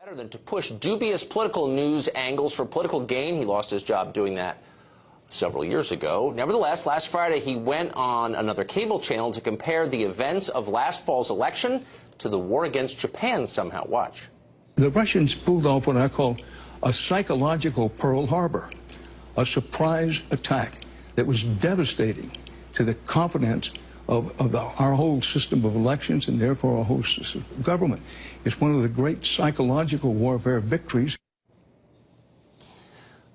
Better than to push dubious political news angles for political gain. He lost his job doing that several years ago. Nevertheless, last Friday he went on another cable channel to compare the events of last fall's election to the war against Japan somehow. Watch. The Russians pulled off what I call a psychological Pearl Harbor, a surprise attack that was devastating to the confidence of our whole system of elections and therefore our whole system of government. It's one of the great psychological warfare victories.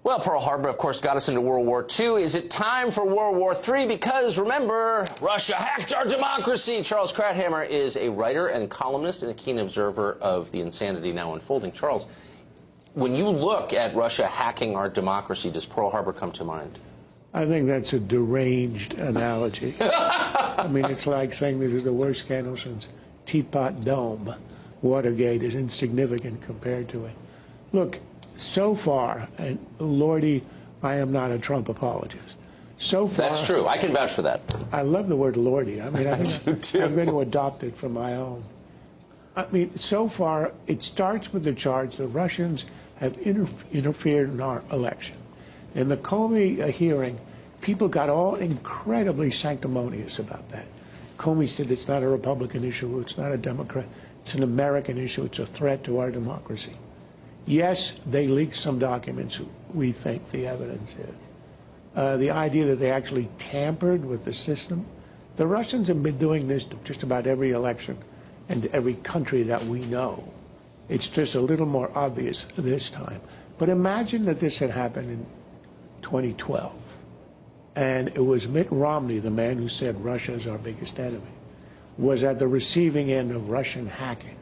Well, Pearl Harbor, of course, got us into World War II. Is it time for World War III? Because, remember, Russia hacked our democracy. Charles Krauthammer is a writer and columnist and a keen observer of the insanity now unfolding. Charles, when you look at Russia hacking our democracy, does Pearl Harbor come to mind? I think that's a deranged analogy. I mean, it's like saying this is the worst scandal since Teapot Dome. Watergate is insignificant compared to it. Look, so far, and Lordy, I am not a Trump apologist. So far, that's true. I can vouch for that. I love the word Lordy. I mean, I do too. I'm going to adopt it from my own. I mean, so far, it starts with the charge the Russians have interfered in our election. In the Comey hearing, people got all incredibly sanctimonious about that. Comey said it's not a Republican issue, it's not a Democrat, it's an American issue, it's a threat to our democracy. Yes, they leaked some documents, we think the evidence is. The idea that they actually tampered with the system. The Russians have been doing this to just about every election and every country that we know. It's just a little more obvious this time. But imagine that this had happened in 2012. And it was Mitt Romney, the man who said Russia is our biggest enemy, was at the receiving end of Russian hacking.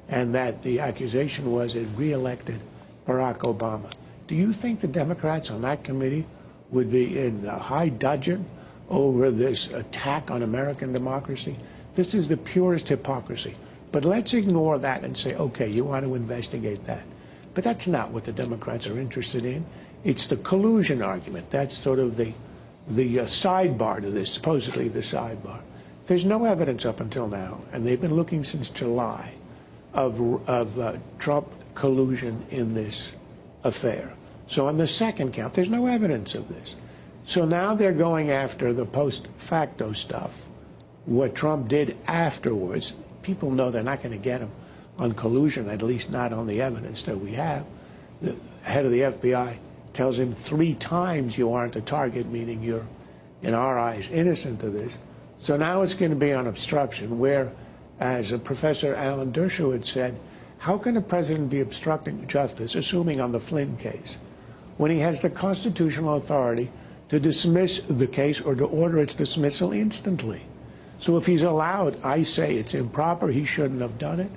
And that the accusation was it re-elected Barack Obama. Do you think the Democrats on that committee would be in high dudgeon over this attack on American democracy? This is the purest hypocrisy. But let's ignore that and say, okay, you want to investigate that. But that's not what the Democrats are interested in. It's the collusion argument. That's sort of the sidebar to this, supposedly the sidebar. There's no evidence up until now, and they've been looking since July, of Trump collusion in this affair. So on the second count, there's no evidence of this. So now they're going after the post facto stuff, what Trump did afterwards. People know they're not going to get him on collusion, at least not on the evidence that we have. The head of the FBI tells him 3 times you aren't a target, meaning you're, in our eyes, innocent of this. So now it's going to be on obstruction, where, as Professor Alan Dershowitz said, how can a president be obstructing justice, assuming on the Flynn case, when he has the constitutional authority to dismiss the case or to order its dismissal instantly? So if he's allowed, I say it's improper, he shouldn't have done it.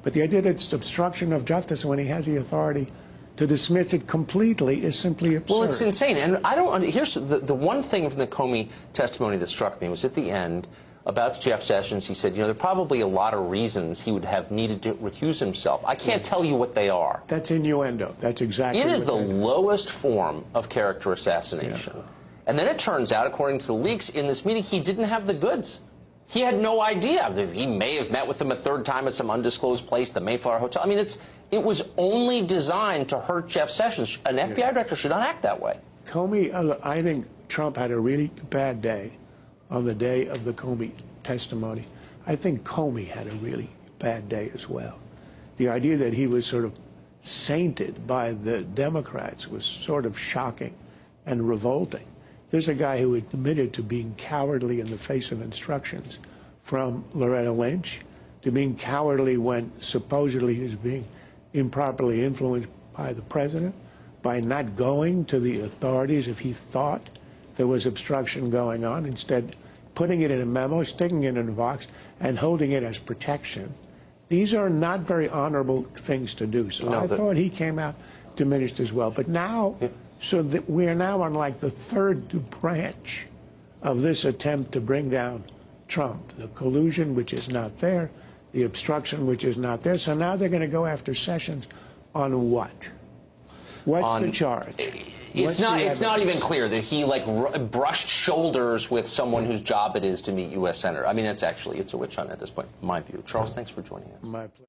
But the idea that it's obstruction of justice when he has the authority to dismiss it completely is simply absurd. Well, it's insane. And I don't. Here's the one thing from the Comey testimony that struck me was at the end about Jeff Sessions. He said, you know, there are probably a lot of reasons he would have needed to recuse himself. I can't tell you what they are. That's innuendo. That's exactly it is the lowest form of character assassination. Yeah. And then it turns out, according to the leaks, in this meeting, he didn't have the goods. He had no idea. He may have met with them a 3rd time at some undisclosed place, the Mayflower Hotel. I mean, it was only designed to hurt Jeff Sessions. An FBI director should not act that way. Comey, I think Trump had a really bad day on the day of the Comey testimony. I think Comey had a really bad day as well. The idea that he was sort of sainted by the Democrats was sort of shocking and revolting. There's a guy who admitted to being cowardly in the face of instructions from Loretta Lynch, to being cowardly when supposedly he was being improperly influenced by the president, by not going to the authorities if he thought there was obstruction going on, instead putting it in a memo, sticking it in a box, and holding it as protection. These are not very honorable things to do. So I thought he came out diminished as well. But now... So that we are now on like the 3rd branch of this attempt to bring down Trump. The collusion, which is not there, the obstruction, which is not there. So now they're going to go after Sessions on what? What's the charge? It's not even clear that he brushed shoulders with someone whose job it is to meet U.S. Senator. I mean, it's a witch hunt at this point, in my view. Charles, thanks for joining us. My pleasure.